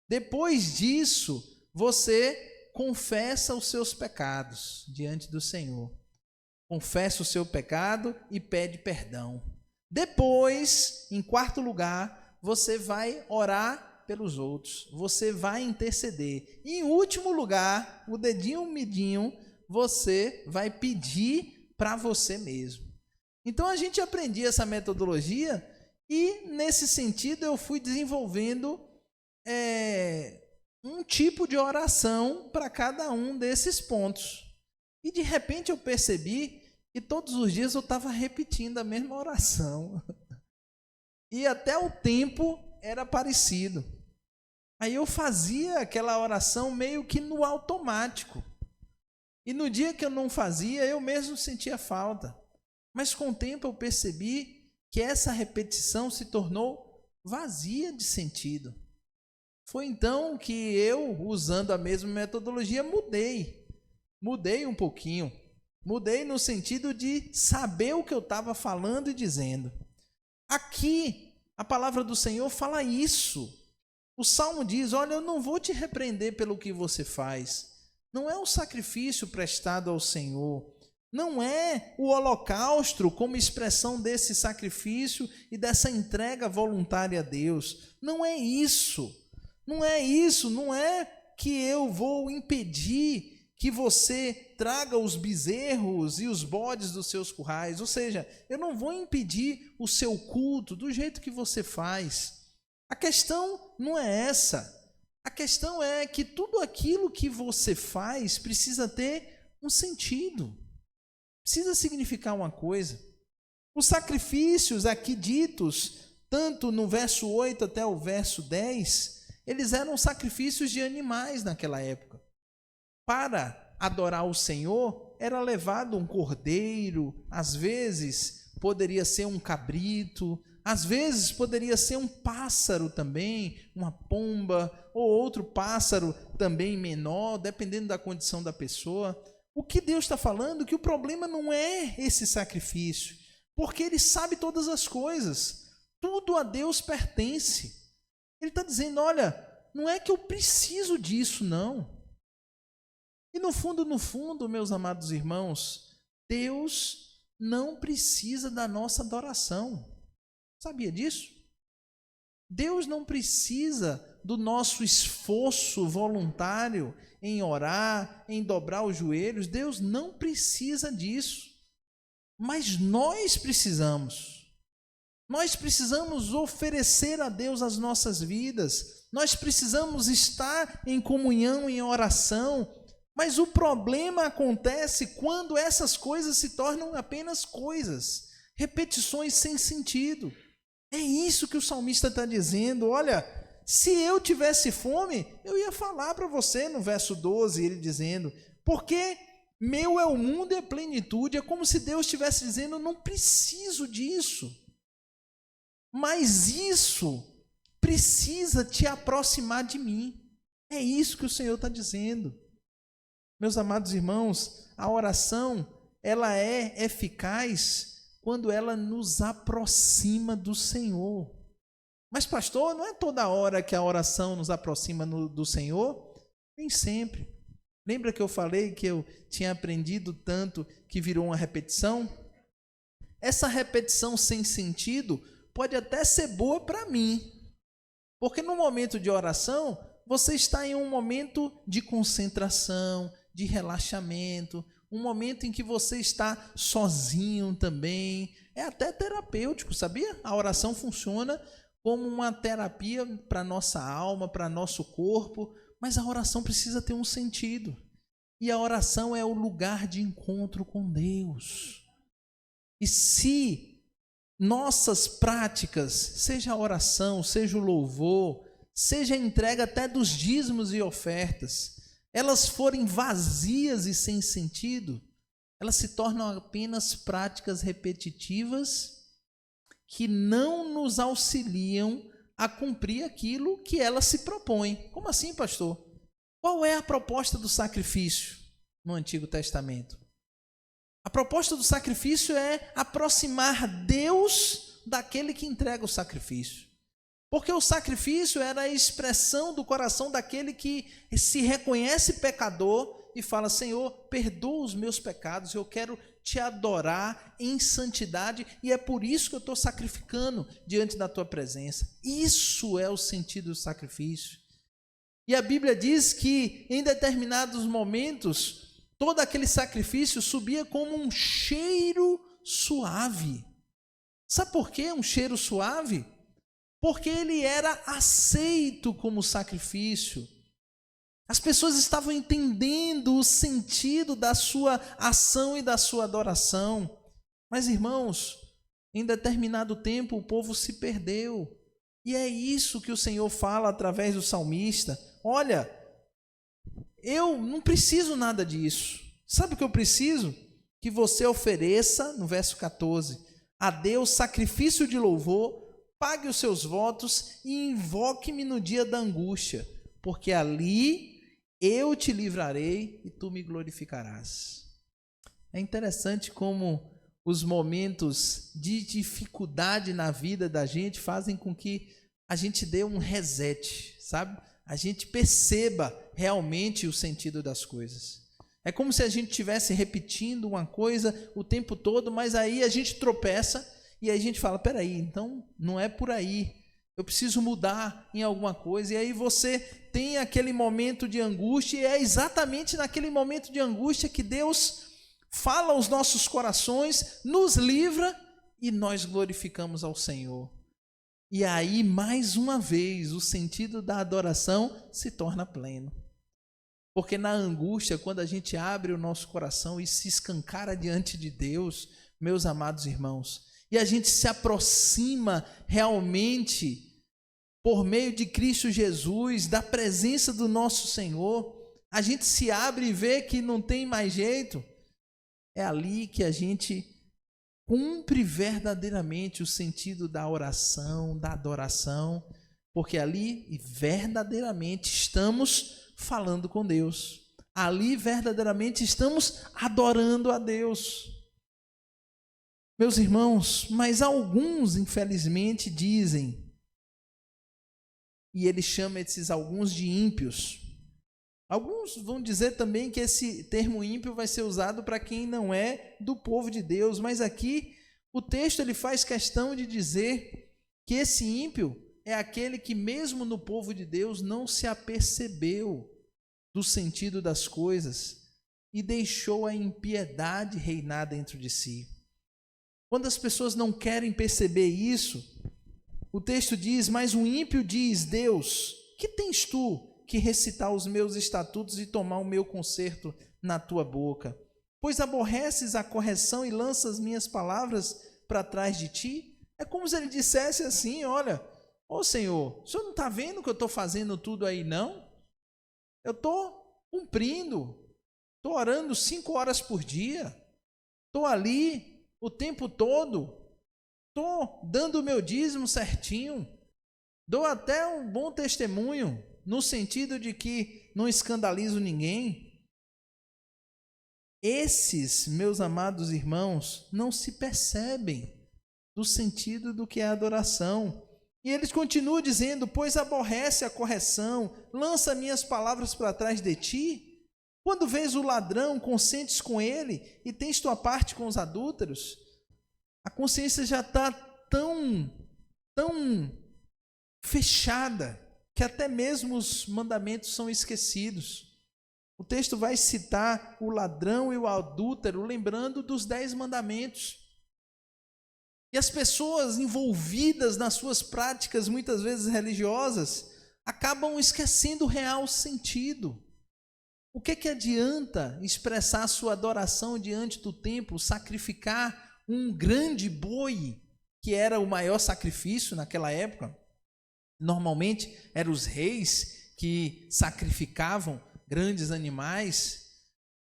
Depois disso, você confessa os seus pecados diante do Senhor. Confessa o seu pecado e pede perdão. Depois, em quarto lugar, você vai orar pelos outros, você vai interceder. E em último lugar, o dedinho midinho, você vai pedir para você mesmo. Então a gente aprendia essa metodologia e nesse sentido eu fui desenvolvendo um tipo de oração para cada um desses pontos. E de repente eu percebi que todos os dias eu estava repetindo a mesma oração. E até o tempo era parecido. Aí eu fazia aquela oração meio que no automático. E no dia que eu não fazia, eu mesmo sentia falta. Mas com o tempo eu percebi que essa repetição se tornou vazia de sentido. Foi então que eu, usando a mesma metodologia, mudei um pouquinho. Mudei no sentido de saber o que eu estava falando e dizendo. Aqui, a palavra do Senhor fala isso. O Salmo diz: olha, eu não vou te repreender pelo que você faz. não é o sacrifício prestado ao Senhor, não é o holocausto como expressão desse sacrifício e dessa entrega voluntária a Deus. Não é isso. Não é isso. Não é que eu vou impedir que você traga os bezerros e os bodes dos seus currais. Ou seja, eu não vou impedir o seu culto do jeito que você faz. A questão não é essa. A questão é que tudo aquilo que você faz precisa ter um sentido. Precisa significar uma coisa. Os sacrifícios aqui ditos, tanto no verso 8 até o verso 10, eles eram sacrifícios de animais naquela época. Para adorar o Senhor, era levado um cordeiro, às vezes poderia ser um cabrito, às vezes poderia ser um pássaro também, uma pomba, ou outro pássaro também menor, dependendo da condição da pessoa. O que Deus está falando? Que o problema não é esse sacrifício, porque Ele sabe todas as coisas, tudo a Deus pertence. Ele está dizendo, olha, não é que eu preciso disso, não. E no fundo, meus amados irmãos, Deus não precisa da nossa adoração. Sabia disso? Deus não precisa do nosso esforço voluntário em orar, em dobrar os joelhos. Deus não precisa disso. Mas nós precisamos. Nós precisamos oferecer a Deus as nossas vidas. Nós precisamos estar em comunhão, em oração. Mas o problema acontece quando essas coisas se tornam apenas coisas, repetições sem sentido. É isso que o salmista está dizendo. Olha, se eu tivesse fome, eu ia falar para você no verso 12, ele dizendo, porque meu é o mundo e a plenitude. É como se Deus estivesse dizendo, eu não preciso disso. Mas isso precisa te aproximar de mim. É isso que o Senhor está dizendo. Meus amados irmãos, a oração, ela é eficaz quando ela nos aproxima do Senhor. Mas pastor, não é toda hora que a oração nos aproxima do Senhor? Nem sempre. Lembra que eu falei que eu tinha aprendido tanto que virou uma repetição? Essa repetição sem sentido pode até ser boa para mim, porque no momento de oração, você está em um momento de concentração, de relaxamento, um momento em que você está sozinho também. É até terapêutico, sabia? A oração funciona como uma terapia para a nossa alma, para nosso corpo, mas a oração precisa ter um sentido. E a oração é o lugar de encontro com Deus. E se nossas práticas, seja a oração, seja o louvor, seja a entrega até dos dízimos e ofertas, elas forem vazias e sem sentido, elas se tornam apenas práticas repetitivas que não nos auxiliam a cumprir aquilo que elas se propõem. Como assim, pastor? Qual é a proposta do sacrifício no Antigo Testamento? A proposta do sacrifício é aproximar Deus daquele que entrega o sacrifício. Porque o sacrifício era a expressão do coração daquele que se reconhece pecador e fala, Senhor, perdoa os meus pecados, eu quero te adorar em santidade e é por isso que eu estou sacrificando diante da tua presença. Isso é o sentido do sacrifício. E a Bíblia diz que em determinados momentos, todo aquele sacrifício subia como um cheiro suave. Sabe por quê um cheiro suave? Porque ele era aceito como sacrifício. As pessoas estavam entendendo o sentido da sua ação e da sua adoração. Mas, irmãos, em determinado tempo o povo se perdeu. E é isso que o Senhor fala através do salmista. Olha, eu não preciso nada disso. Sabe o que eu preciso? Que você ofereça, no verso 14, a Deus sacrifício de louvor, pague os seus votos e invoque-me no dia da angústia, porque ali eu te livrarei e tu me glorificarás. É interessante como os momentos de dificuldade na vida da gente fazem com que a gente dê um reset, sabe? A gente perceba realmente o sentido das coisas. É como se a gente estivesse repetindo uma coisa o tempo todo, mas aí a gente tropeça e aí a gente fala, peraí, então não é por aí, eu preciso mudar em alguma coisa. E aí você tem aquele momento de angústia, e é exatamente naquele momento de angústia que Deus fala aos nossos corações, nos livra e nós glorificamos ao Senhor. E aí, mais uma vez, o sentido da adoração se torna pleno. Porque na angústia, quando a gente abre o nosso coração e se escancara diante de Deus, meus amados irmãos, e a gente se aproxima realmente, por meio de Cristo Jesus, da presença do nosso Senhor, a gente se abre e vê que não tem mais jeito, é ali que a gente cumpre verdadeiramente o sentido da oração, da adoração, porque ali verdadeiramente estamos falando com Deus. Ali verdadeiramente estamos adorando a Deus. Meus irmãos, mas alguns infelizmente dizem, e ele chama esses alguns de ímpios. Alguns vão dizer também que esse termo ímpio vai ser usado para quem não é do povo de Deus, mas aqui o texto ele faz questão de dizer que esse ímpio é aquele que mesmo no povo de Deus não se apercebeu do sentido das coisas e deixou a impiedade reinar dentro de si. Quando as pessoas não querem perceber isso, o texto diz, mas o ímpio diz, Deus, que tens tu que recitar os meus estatutos e tomar o meu conserto na tua boca? Pois aborreces a correção e lanças minhas palavras para trás de ti? É como se ele dissesse assim, olha, ô Senhor, o Senhor não está vendo que eu estou fazendo tudo aí não? Eu estou cumprindo, estou orando 5 horas por dia, estou ali o tempo todo, estou dando o meu dízimo certinho, dou até um bom testemunho, no sentido de que não escandalizo ninguém. Esses, meus amados irmãos, não se percebem do sentido do que é adoração. E eles continuam dizendo, pois aborrece a correção, lança minhas palavras para trás de ti. Quando vês o ladrão, consentes com ele e tens tua parte com os adúlteros. A consciência já está tão fechada, que até mesmo os mandamentos são esquecidos. O texto vai citar o ladrão e o adúltero, lembrando dos 10 mandamentos. E as pessoas envolvidas nas suas práticas, muitas vezes religiosas, acabam esquecendo o real sentido. O que adianta expressar a sua adoração diante do templo, sacrificar um grande boi, que era o maior sacrifício naquela época? Normalmente eram os reis que sacrificavam grandes animais.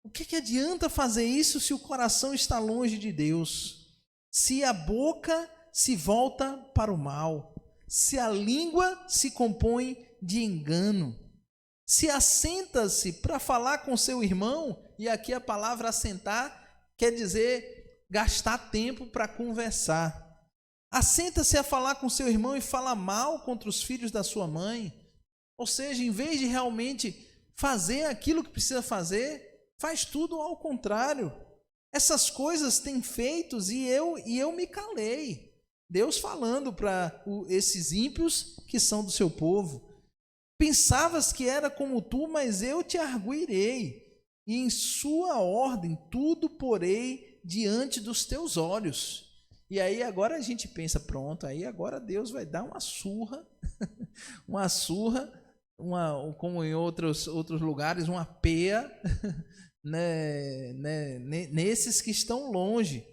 O que adianta fazer isso se o coração está longe de Deus? Se a boca se volta para o mal, se a língua se compõe de engano, se assenta-se para falar com seu irmão, e aqui a palavra assentar quer dizer gastar tempo para conversar. Assenta-se a falar com seu irmão e fala mal contra os filhos da sua mãe. Ou seja, em vez de realmente fazer aquilo que precisa fazer, faz tudo ao contrário. Essas coisas têm feitos e eu me calei. Deus falando para esses ímpios que são do seu povo. Pensavas que era como tu, mas eu te arguirei. E em sua ordem tudo porei diante dos teus olhos. E aí agora a gente pensa, pronto, aí agora Deus vai dar uma surra, como em outros lugares, uma peia, nesses que estão longe.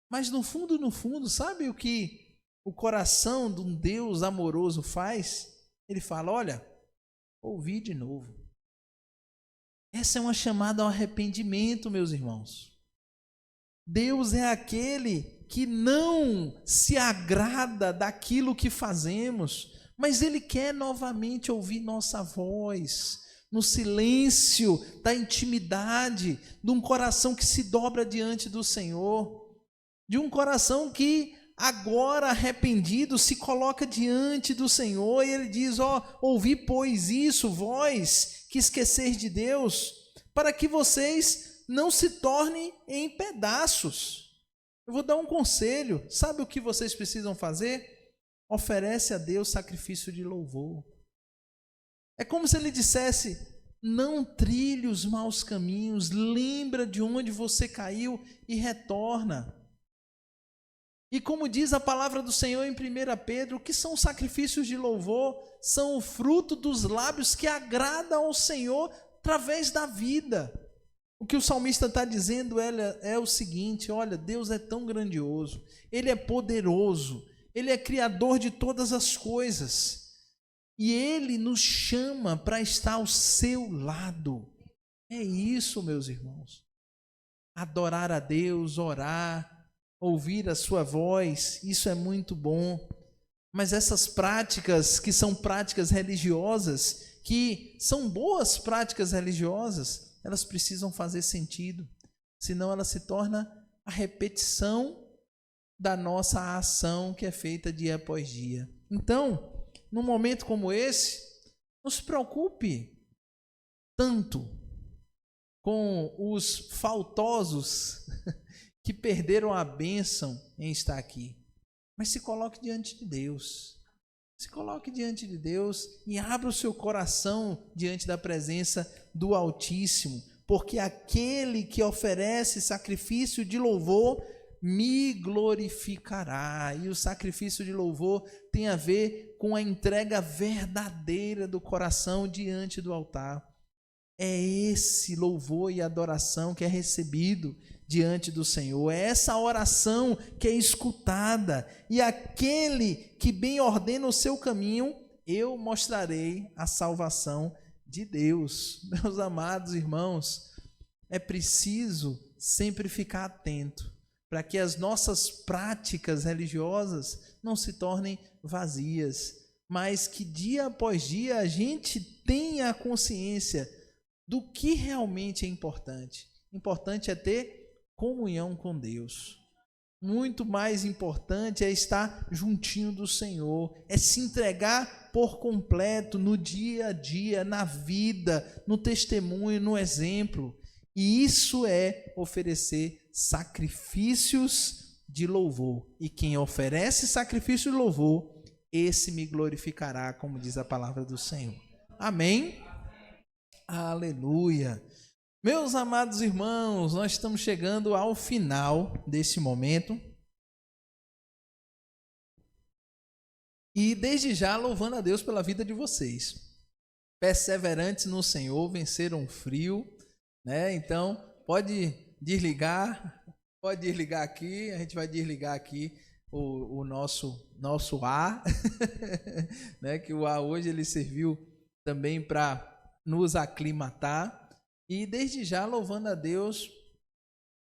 Mas no fundo, sabe o que o coração de um Deus amoroso faz? Ele fala, olha, ouvi de novo. Essa é uma chamada ao arrependimento, meus irmãos. Deus é aquele que não se agrada daquilo que fazemos, mas Ele quer novamente ouvir nossa voz, no silêncio da intimidade, de um coração que se dobra diante do Senhor, de um coração que agora arrependido se coloca diante do Senhor e ele diz: ouvi pois isso, vós que esqueceis de Deus, para que vocês não se tornem em pedaços. Eu vou dar um conselho, sabe o que vocês precisam fazer? Oferece a Deus sacrifício de louvor. É como se ele dissesse: não trilhe os maus caminhos, lembra de onde você caiu e retorna. E como diz a palavra do Senhor em 1 Pedro, o que são sacrifícios de louvor? São o fruto dos lábios que agradam ao Senhor através da vida. O que o salmista está dizendo é o seguinte: olha, Deus é tão grandioso, Ele é poderoso, Ele é criador de todas as coisas, e Ele nos chama para estar ao seu lado. É isso, meus irmãos. Adorar a Deus, orar, ouvir a sua voz, isso é muito bom. Mas essas práticas, que são práticas religiosas, que são boas práticas religiosas, elas precisam fazer sentido, senão ela se torna a repetição da nossa ação que é feita dia após dia. Então, num momento como esse, não se preocupe tanto com os faltosos que perderam a bênção em estar aqui, mas se coloque diante de Deus. Se coloque diante de Deus e abra o seu coração diante da presença do Altíssimo, porque aquele que oferece sacrifício de louvor me glorificará. E o sacrifício de louvor tem a ver com a entrega verdadeira do coração diante do altar. É esse louvor e adoração que é recebido diante do Senhor, é essa oração que é escutada, e aquele que bem ordena o seu caminho, eu mostrarei a salvação de Deus. Meus amados irmãos, é preciso sempre ficar atento para que as nossas práticas religiosas não se tornem vazias, mas que dia após dia a gente tenha a consciência do que realmente é importante. Importante é ter comunhão com Deus. Muito mais importante é estar juntinho do Senhor, é se entregar por completo no dia a dia, na vida, no testemunho, no exemplo. E isso é oferecer sacrifícios de louvor. E quem oferece sacrifício de louvor, esse me glorificará, como diz a palavra do Senhor. Amém? Aleluia! Meus amados irmãos, nós estamos chegando ao final desse momento. E desde já louvando a Deus pela vida de vocês. Perseverantes no Senhor, venceram o frio, né? Então, pode desligar aqui, a gente vai desligar aqui o nosso ar, né? Que o ar hoje ele serviu também para nos aclimatar. E desde já louvando a Deus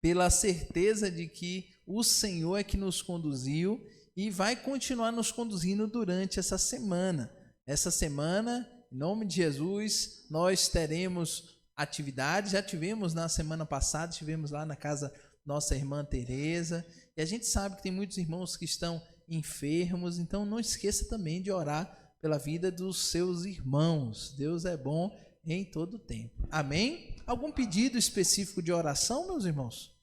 pela certeza de que o Senhor é que nos conduziu e vai continuar nos conduzindo durante essa semana. Essa semana, em nome de Jesus, nós teremos atividades. Já tivemos na semana passada, estivemos lá na casa da nossa irmã Tereza, e a gente sabe que tem muitos irmãos que estão enfermos, então não esqueça também de orar pela vida dos seus irmãos. Deus é bom em todo o tempo. Amém? Algum pedido específico de oração, meus irmãos?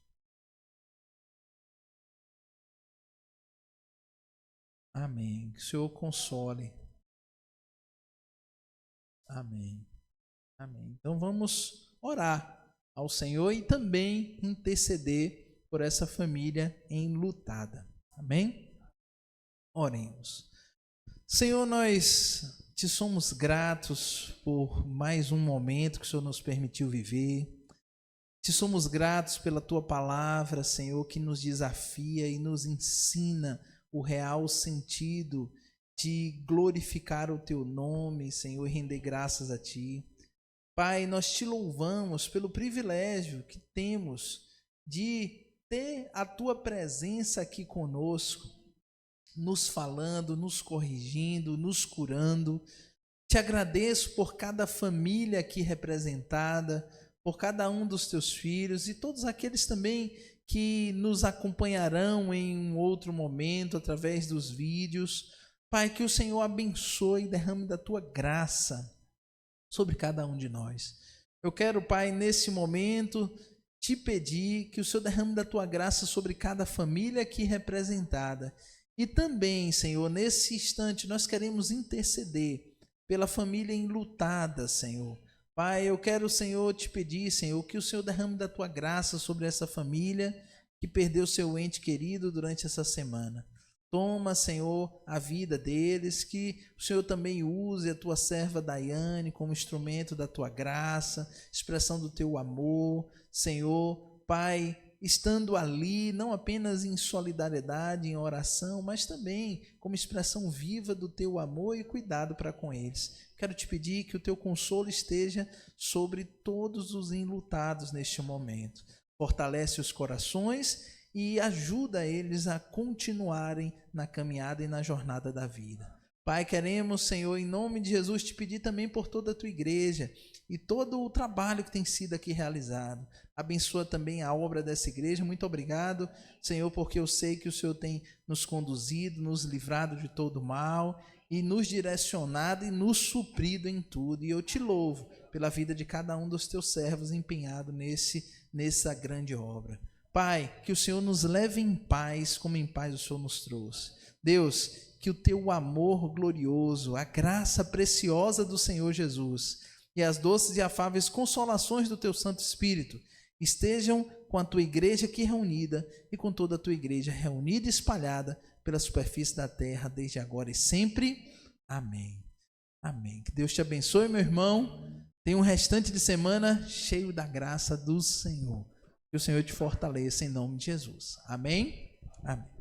Amém. Que o Senhor console. Amém. Amém. Então vamos orar ao Senhor e também interceder por essa família enlutada. Amém? Oremos. Senhor, nós te somos gratos por mais um momento que o Senhor nos permitiu viver. Te somos gratos pela tua palavra, Senhor, que nos desafia e nos ensina o real sentido de glorificar o teu nome, Senhor, e render graças a ti. Pai, nós te louvamos pelo privilégio que temos de ter a tua presença aqui conosco, nos falando, nos corrigindo, nos curando. Te agradeço por cada família aqui representada, por cada um dos teus filhos e todos aqueles também que nos acompanharão em um outro momento através dos vídeos. Pai, que o Senhor abençoe e derrame da tua graça sobre cada um de nós. Eu quero, Pai, nesse momento, te pedir que o Senhor derrame da tua graça sobre cada família aqui representada. E também, Senhor, nesse instante nós queremos interceder pela família enlutada, Senhor. Pai, eu quero, Senhor, te pedir, Senhor, que o Senhor derrame da tua graça sobre essa família que perdeu seu ente querido durante essa semana. Toma, Senhor, a vida deles, que o Senhor também use a tua serva Daiane como instrumento da tua graça, expressão do teu amor. Senhor, Pai, estando ali, não apenas em solidariedade, em oração, mas também como expressão viva do teu amor e cuidado para com eles. Quero te pedir que o teu consolo esteja sobre todos os enlutados neste momento. Fortalece os corações e ajuda eles a continuarem na caminhada e na jornada da vida. Pai, queremos, Senhor, em nome de Jesus, te pedir também por toda a tua igreja e todo o trabalho que tem sido aqui realizado. Abençoa também a obra dessa igreja. Muito obrigado, Senhor, porque eu sei que o Senhor tem nos conduzido, nos livrado de todo mal e nos direcionado e nos suprido em tudo. E eu te louvo pela vida de cada um dos teus servos empenhado nessa grande obra. Pai, que o Senhor nos leve em paz, como em paz o Senhor nos trouxe. Deus, que o teu amor glorioso, a graça preciosa do Senhor Jesus e as doces e afáveis consolações do teu Santo Espírito estejam com a tua igreja aqui reunida e com toda a tua igreja reunida e espalhada pela superfície da terra, desde agora e sempre. Amém. Amém. Que Deus te abençoe, meu irmão. Tenha um restante de semana cheio da graça do Senhor. Que o Senhor te fortaleça em nome de Jesus. Amém? Amém.